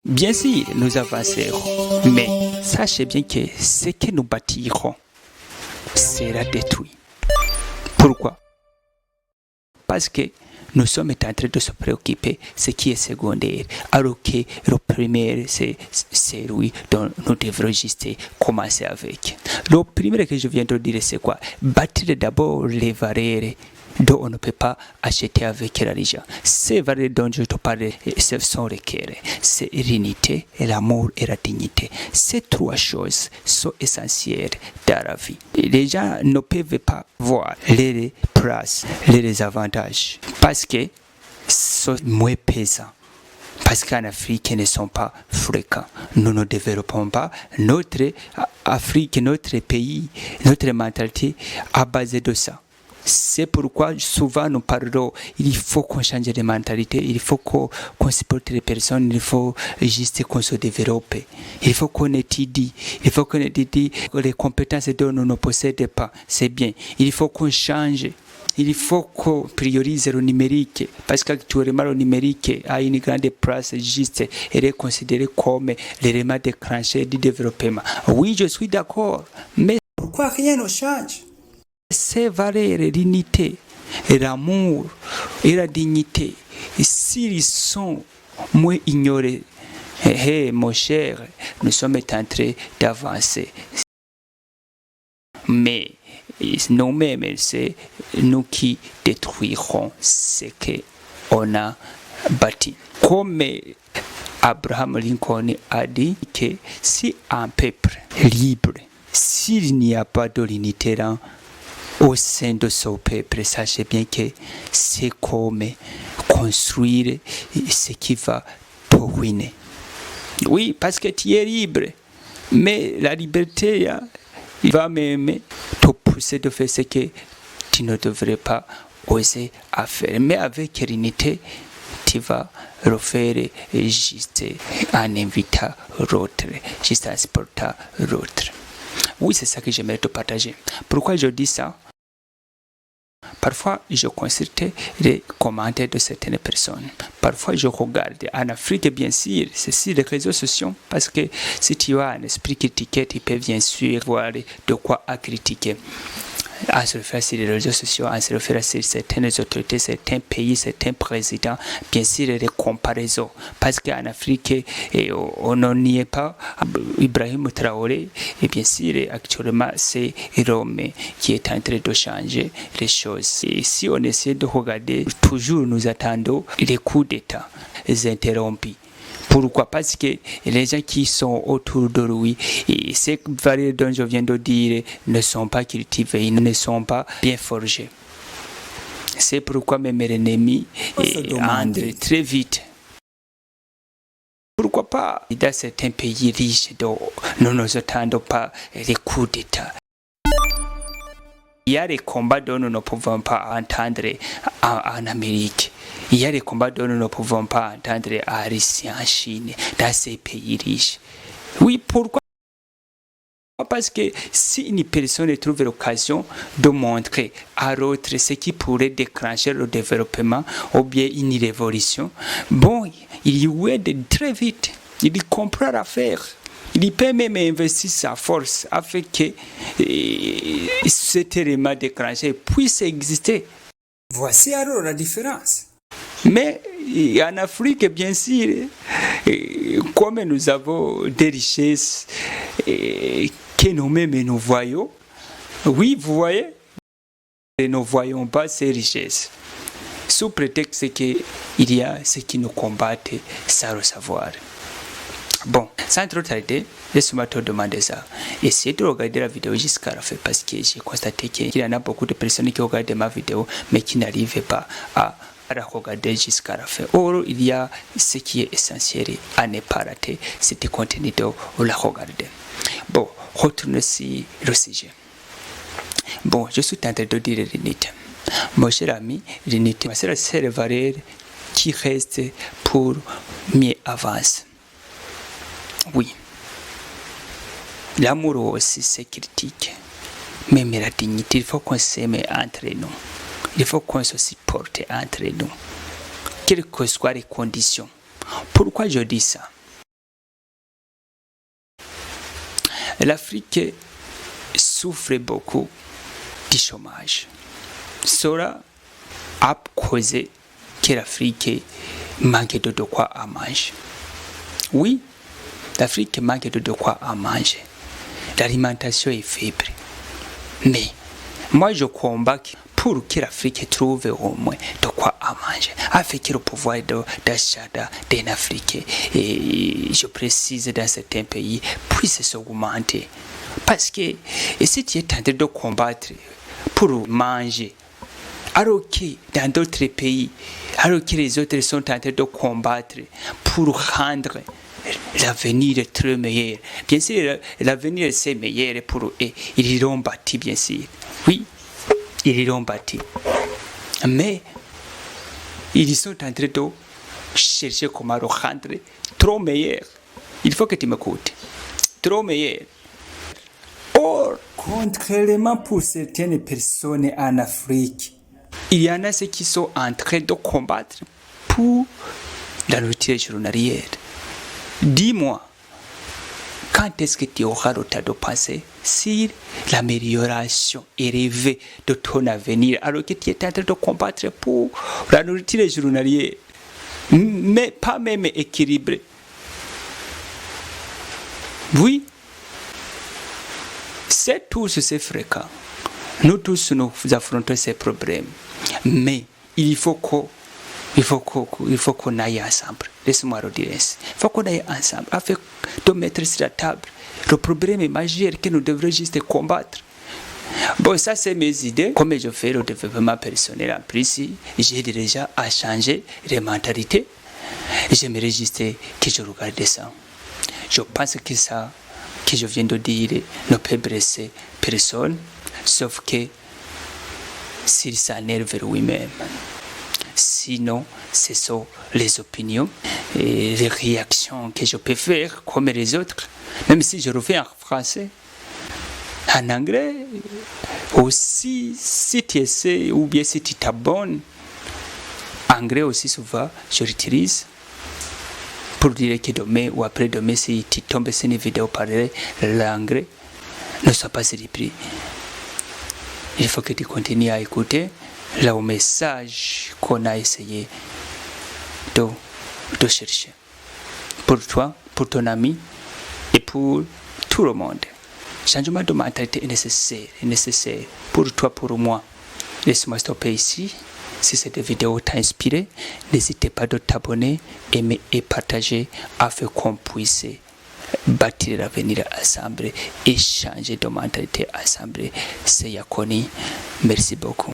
Bien sûr, nous avancerons, mais sachez bien que ce que nous bâtirons sera détruit. Pourquoi? Parce que nous sommes en train de se préoccuper de ce qui est secondaire, alors que le premier, c'est celui dont nous devrons juste commencer avec. Le premier que je viens de dire, c'est quoi? Bâtir d'abord les valeurs dont on ne peut pas acheter avec l'argent. Ces valeurs dont je te parle, ce sont lesquelles? C'est l'unité, l'amour et la dignité. Ces trois choses sont essentielles dans la vie. Les gens ne peuvent pas voir les places, les avantages, parce que sont moins pesants. Parce qu'en Afrique, ils ne sont pas fréquents. Nous ne développons pas notre Afrique, notre pays, notre mentalité à base de ça. C'est pourquoi souvent nous parlons, il faut qu'on change de mentalité, il faut qu'on supporte les personnes, il faut juste qu'on se développe, il faut qu'on étudie, les compétences dont nous ne possédons pas, c'est bien, il faut qu'on change. Il faut qu'on priorise le numérique, parce qu'actuellement le numérique a une grande place juste et est considéré comme l'élément déclencheur du développement. Oui, je suis d'accord, mais pourquoi rien ne change? Ces valeurs, l'unité, l'amour et la dignité, s'ils sont moins ignorés, mon cher, nous sommes en train d'avancer. Mais nous-mêmes, c'est nous qui détruirons ce qu'on a bâti. Comme Abraham Lincoln a dit que si un peuple libre, s'il n'y a pas de l'unité au sein de ce peuple, sachez bien que c'est comme construire ce qui va te ruiner. Oui, parce que tu es libre, mais la liberté, il va même te pousser de faire ce que tu ne devrais pas oser à faire. Mais avec l'unité, tu vas le faire juste en invitant l'autre, juste en supportant l'autre. Oui, c'est ça que j'aimerais te partager. Pourquoi je dis ça? Parfois, je consulte les commentaires de certaines personnes. Parfois, je regarde. En Afrique, bien sûr, c'est sur les réseaux sociaux. Parce que si tu as un esprit critiqué, tu peux bien sûr voir de quoi à critiquer. À se faire sur les réseaux sociaux, à se faire sur certaines autorités, certains pays, certains présidents, bien sûr les comparaisons. Parce qu'en Afrique, on n'y est pas. Ibrahim Traoré, et bien sûr, actuellement, c'est Rome qui est en train de changer les choses. Et si on essaie de regarder, toujours nous attendons les coups d'État interrompus. Pourquoi? Parce que les gens qui sont autour de lui, et ces valeurs dont je viens de dire, ne sont pas cultivés, ils ne sont pas bien forgés. C'est pourquoi même l'ennemi entre très vite. Pourquoi pas dans certains pays riches, nous ne attendons pas les coups d'État. Il y a des combats dont nous ne pouvons pas entendre en Amérique. Il y a des combats dont nous ne pouvons pas entendre en Russie, en Chine, dans ces pays riches. Oui, pourquoi? Parce que si une personne trouve l'occasion de montrer à l'autre ce qui pourrait déclencher le développement ou bien une révolution, bon, il y aide très vite. Il comprend l'affaire. Il peut même investir sa force afin que cet élément déclenché puisse exister. Voici alors la différence. Mais en Afrique, bien sûr, comme nous avons des richesses que nous-mêmes nous voyons, oui, vous voyez, nous ne voyons pas ces richesses. Sous prétexte qu'il y a ceux qui nous combattent sans le savoir. Bon, sans trop tarder, laisse-moi te demander ça. Essayez de regarder la vidéo jusqu'à la fin parce que j'ai constaté qu'il y en a beaucoup de personnes qui regardent ma vidéo mais qui n'arrivent pas à la regarder jusqu'à la fin. Or, il y a ce qui est essentiel à ne pas rater, c'est de continuer de la regarder. Bon, retournons sur le sujet. Bon, je suis en train de dire l'unité. Mon cher ami, l'unité, c'est la seule valeur qui reste pour mieux avancer. Oui, l'amour aussi c'est critique, même la dignité, il faut qu'on s'aime entre nous, il faut qu'on se supporte entre nous, quelles que soient les conditions. Pourquoi je dis ça? l'Afrique souffre beaucoup du chômage. Cela a causé que l'Afrique manque de quoi à manger. Oui, l'Afrique manque de quoi à manger. L'alimentation est faible. Mais moi, je combat pour que l'Afrique trouve au moins de quoi à manger, afin que le pouvoir d'achat d'un Africain, et je précise dans certains pays, puisse s'augmenter. Parce que si tu es en train de combattre pour manger, alors que dans d'autres pays, alors que les autres sont en train de combattre pour rendre l'avenir très meilleur. Bien sûr, l'avenir c'est meilleur pour eux. Ils l'ont bâti, bien sûr. Oui, ils l'ont bâti. Mais ils sont en train de chercher comment le rendre trop meilleur. Il faut que tu m'écoutes. Trop meilleur. Or, contrairement pour certaines personnes en Afrique, il y en a ceux qui sont en train de combattre pour la nourriture journalière. Dis-moi, quand est-ce que tu auras le temps de penser sur l'amélioration élevée de ton avenir alors que tu es en train de combattre pour la nourriture journalière, mais pas même équilibrée? Oui, c'est tous ces fréquents. Nous tous nous affrontons ces problèmes. Mais il faut qu'on aille ensemble. Laisse-moi le dire ainsi. Il faut qu'on aille ensemble afin de mettre sur la table le problème majeur que nous devrions juste combattre. Bon, ça c'est mes idées. Comme je fais le développement personnel en plus, j'ai déjà à changer les mentalités. J'aimerais juste que je regarde ça. Je pense que ça que je viens de dire ne peut blesser personne, sauf que s'il s'énerve lui-même. Sinon, ce sont les opinions et les réactions que je peux faire comme les autres, même si je le fais en français. En anglais, aussi, si tu essaies ou bien si tu t'abonnes, anglais aussi souvent, je l'utilise pour dire que demain ou après-demain, si tu tombes sur une vidéo par l'anglais, ne sois pas surpris. Il faut que tu continues à écouter le message qu'on a essayé de chercher. Pour toi, pour ton ami et pour tout le monde. Changement de mentalité est nécessaire pour toi, pour moi. Laisse-moi stopper ici. Si cette vidéo t'a inspiré, n'hésitez pas de t'abonner, aimer et partager afin qu'on puisse bâtir l'avenir ensemble et changer de mentalité ensemble. C'est Yakoni. Merci beaucoup.